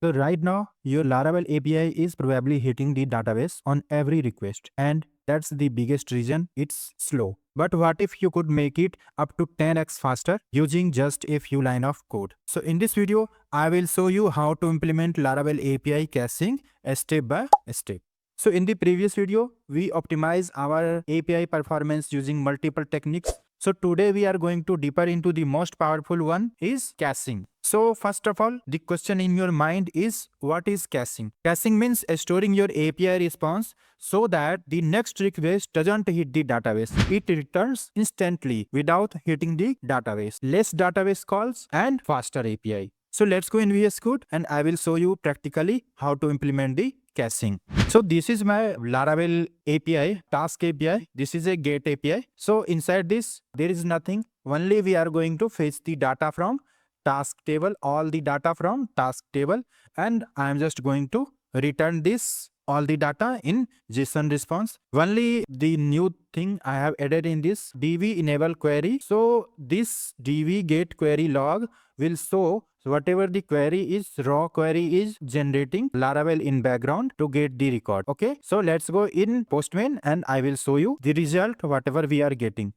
So right now, your Laravel API is probably hitting the database on every request, and that's the biggest reason it's slow. But what if you could make it up to 10x faster using just a few lines of code? So in this video, I will show you how to implement Laravel API caching step by step. So in the previous video, we optimize our API performance using multiple techniques. So today we are going to deeper into the most powerful one is caching. So first of all, the question in your mind is, what is caching? Caching means storing your API response so that the next request doesn't hit the database. It returns instantly without hitting the database. Less database calls and faster API. So let's go in VS Code and I will show you practically how to implement the caching. So this is my Laravel API, task API. This is a get API. So inside this, there is nothing. Only we are going to fetch the data from task table, all the data from task table. And I am just going to return this all the data in JSON response. Only the new thing I have added in this dv enable query. So this dv get query log will show whatever the query is, raw query is generating Laravel in background to get the record. Okay, so let's go in Postman and I will show you the result whatever we are getting.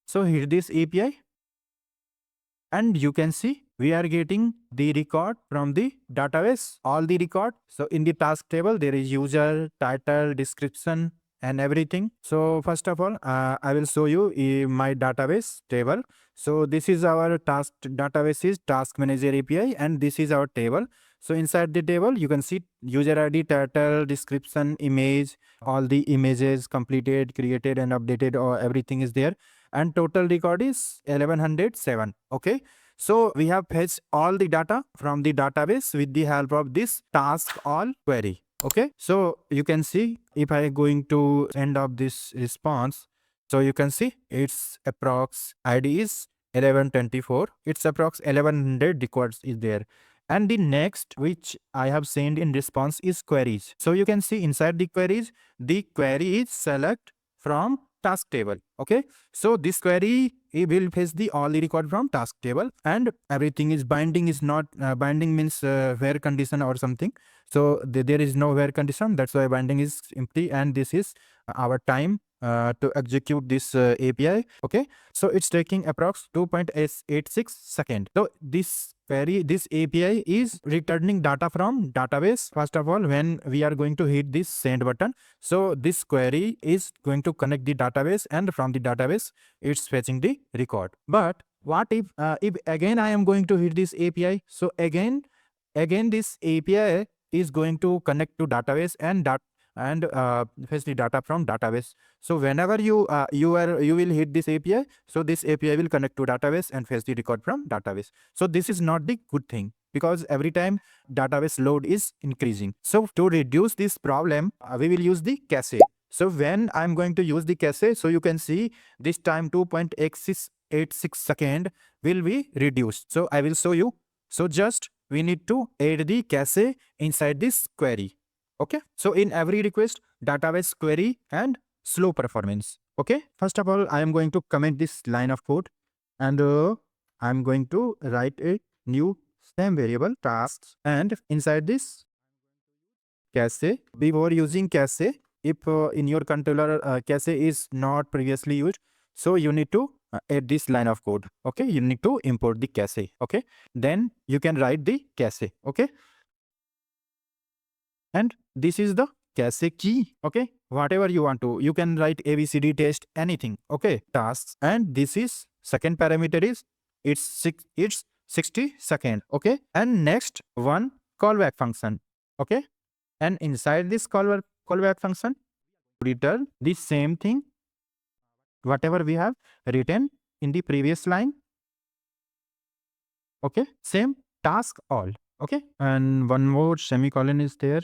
So here this API, and you can see we are getting the record from the database, all the record. So in the task table, there is user, title, description, and everything. So first of all, I will show you my database table. So this is our task database is task manager API, and this is our table. So inside the table, you can see user ID, title, description, image, all the images completed, created, and updated, or everything is there. And total record is 1107. Okay. So we have fetched all the data from the database with the help of this task all query. Okay. So you can see if I going to end of this response, so you can see it's approx ID is 1124. It's approx 1100 records is there. And the next which I have sent in response is queries. So you can see inside the queries, the query is select from task table. Okay, so this query it will fetch the all the record from task table, and everything is binding is not binding means where condition or something. So there is no where condition, that's why binding is empty, and this is our time to execute this API. Okay, so it's taking approx 2.86 seconds. So this query, this API is returning data from database. First of all, when we are going to hit this send button, so this query is going to connect the database, and from the database it's fetching the record. But what if again I am going to hit this API? So again this API is going to connect to database and fetch the data from database. So whenever you will hit this API, so this API will connect to database and fetch the record from database. So this is not the good thing, because every time database load is increasing. So to reduce this problem, we will use the cache. So when I'm going to use the cache, so you can see this time 2.86 second will be reduced. So I will show you. So just we need to add the cache inside this query. Okay, so in every request, database query and slow performance. Okay, first of all, I am going to comment this line of code, and I'm going to write a new same variable tasks, and inside this cache, before using cache, if in your controller cache is not previously used, so you need to add this line of code. Okay, you need to import the cache. Okay, then you can write the cache. Okay, and this is the cache key. Okay, whatever you want to, you can write abcd test anything. Okay, tasks, and this is second parameter is it's 60 second. Okay, and next one callback function. Okay, and inside this callback function return the same thing whatever we have written in the previous line. Okay, same task all. Okay, and one more semicolon is there.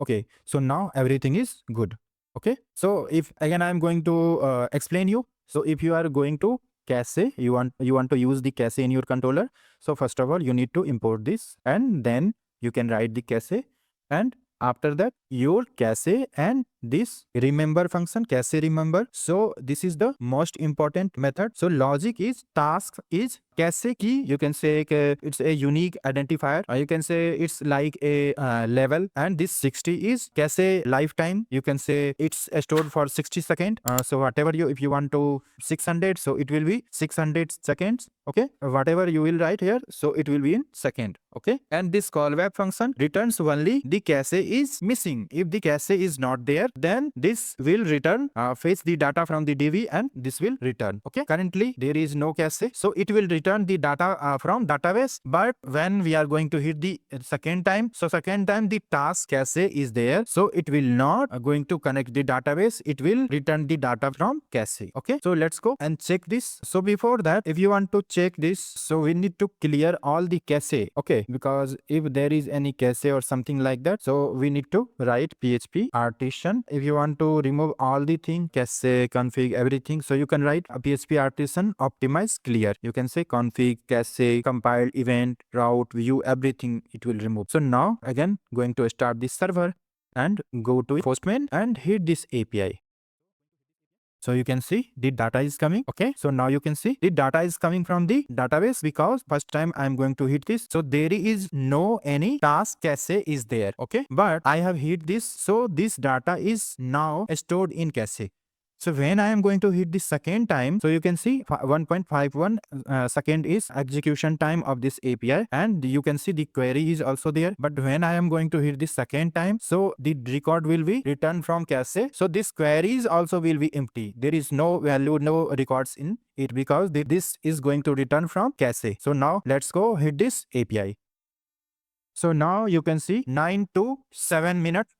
Okay, so now everything is good. Okay, so if again I'm going to explain you. So if you are going to cache, you want to use the cache in your controller. So first of all, you need to import this, and then you can write the cache, and after that your cache and this remember function, cache remember. So this is the most important method. So logic is task is cache key. You can say it's a unique identifier, or you can say it's like a level, and this 60 is cache lifetime. You can say it's stored for 60 seconds. So whatever you, if you want to 600, so it will be 600 seconds. Okay, whatever you will write here, so it will be in second. Okay, and this callback function returns only the cache is missing. If the cache is not there, then this will return fetch the data from the DB, and this will return. Okay, currently there is no cache, so it will return the data from database. But when we are going to hit the second time, so second time the task cache is there, so it will not going to connect the database. It will return the data from cache. Okay, so let's go and check this. So before that, if you want to check this, so we need to clear all the cache. Okay, because if there is any cache or something like that, so we need to write PHP artisan. If you want to remove all the thing, cache, config, everything, so you can write a PHP artisan optimize clear. You can say config, cache, compile, event, route, view, everything it will remove. So now again going to start this server and go to Postman and hit this API. So you can see the data is coming. Okay, so now you can see the data is coming from the database, because first time I'm going to hit this, so there is no any task cache is there. Okay, but I have hit this, so this data is now stored in cache. So when I am going to hit the second time, so you can see 1.51 second is execution time of this API, and you can see the query is also there. But when I am going to hit the second time, so the record will be returned from cache. So this queries also will be empty. There is no value, no records in it, because this is going to return from cache. So now let's go hit this API. So now you can see 9 to 7 minutes.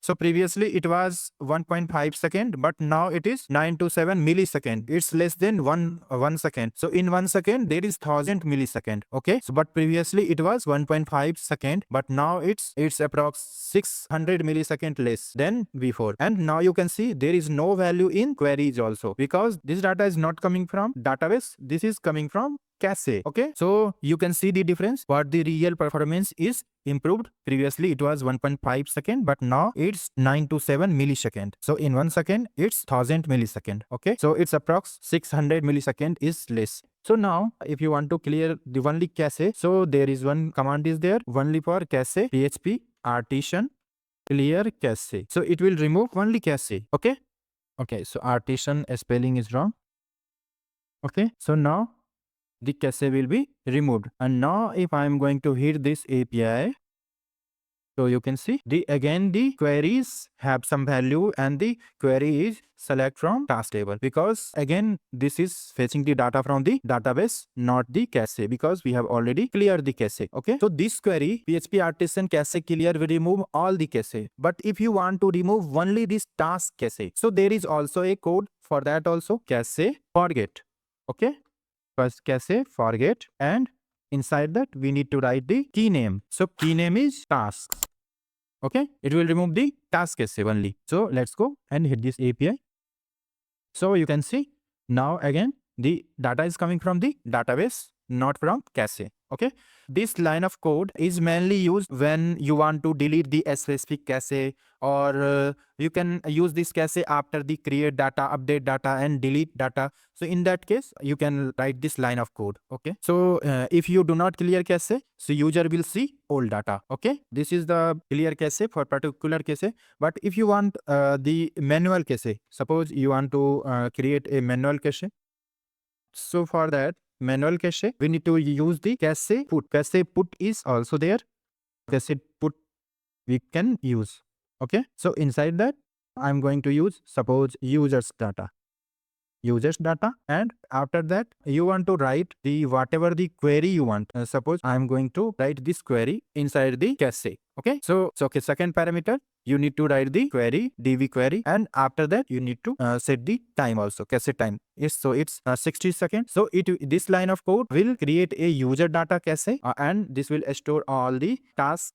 So previously it was 1.5 second, but now it is 9 to 7 millisecond. It's less than 1 second. So in 1 second there is 1000 millisecond. Okay, so but previously it was 1.5 second, but now it's approx 600 millisecond less than before. And now you can see there is no value in queries also, because this data is not coming from database. This is coming from cache. Okay, so you can see the difference, what the real performance is improved. Previously it was 1.5 second, but now it's 9 to 7 millisecond. So in 1 second it's 1000 millisecond. Okay, so it's approx 600 millisecond is less. So now if you want to clear the only cache, so there is one command is there only for cache, PHP artisan clear cache. So it will remove only cache. Okay, okay, so artisan spelling is wrong. Okay, so now the cache will be removed. And now if I am going to hit this API, so you can see again the queries have some value, and the query is select from task table, because again this is fetching the data from the database, not the cache, because we have already cleared the cache. Okay, so this query PHP artisan cache clear will remove all the cache. But if you want to remove only this task cache, so there is also a code for that also, cache forget. Okay, first cache forget, and inside that we need to write the key name. So key name is tasks. Okay, it will remove the task cache only. So let's go and hit this API. So you can see now again the data is coming from the database, not from cache. Okay, this line of code is mainly used when you want to delete the specific cache, or you can use this cache after the create data, update data, and delete data. So in that case you can write this line of code. Okay, so if you do not clear cache, so user will see old data. Okay, this is the clear cache for particular cache. But if you want the manual cache, suppose you want to create a manual cache, so for that manual cache we need to use the cache put. Cache put is also there. Cache put we can use. Okay, so inside that I'm going to use suppose users data, and after that you want to write the whatever the query you want. Suppose I'm going to write this query inside the cache. Okay, so okay, second parameter you need to write the query, db query, and after that you need to set the time also, cache time. Yes, so it's 60 seconds. So this line of code will create a user data cache, and this will store all the tasks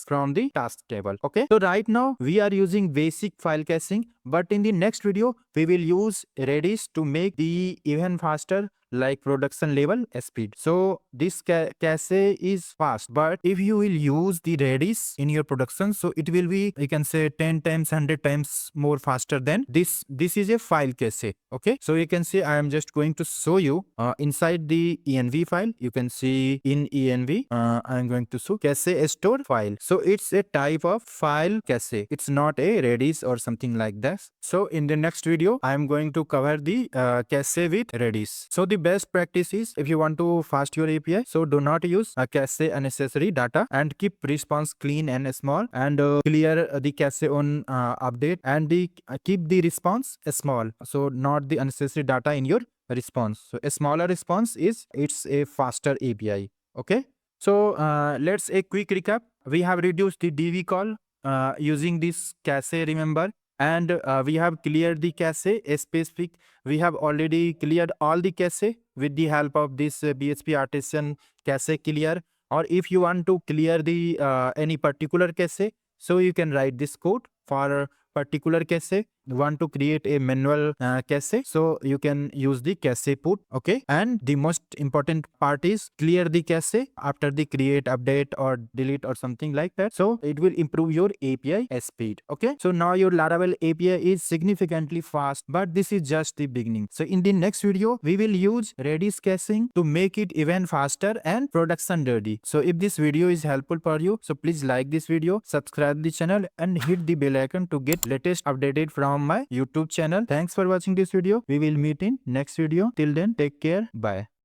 from the task table. Okay, so right now we are using basic file caching, but in the next video we will use Redis to make the even faster like production level speed. So this cache is fast, but if you will use the Redis in your production, so it will be, you can say, 10 times, 100 times more faster than this. This is a file cache. Okay, so you can see I am just going to show you inside the env file. You can see in env I am going to show cache store file. So it's a type of file cache. It's not a Redis or something like that. So in the next video I am going to cover the cache with Redis. So the best practice is, if you want to fast your API, so do not use cache unnecessary data and keep response clean and small, and clear the cache on update, and keep the response small, so not the unnecessary data in your response. So a smaller response is, it's a faster API. Okay, so let's a quick recap. We have reduced the DB call using this cache, remember, and we have cleared the cache specific. We have already cleared all the cache with the help of this PHP artisan cache clear. Or if you want to clear the any particular cache, so you can write this code for particular cache. You want to create a manual cache, so you can use the cache put. Okay, and the most important part is clear the cache after the create, update or delete or something like that, so it will improve your API speed. Okay, so now your Laravel API is significantly fast, but this is just the beginning. So in the next video we will use Redis caching to make it even faster and production ready. So if this video is helpful for you, so please like this video, subscribe the channel and hit the bell icon to get latest updated from my YouTube channel. Thanks for watching this video. We will meet in next video. Till then, take care. Bye.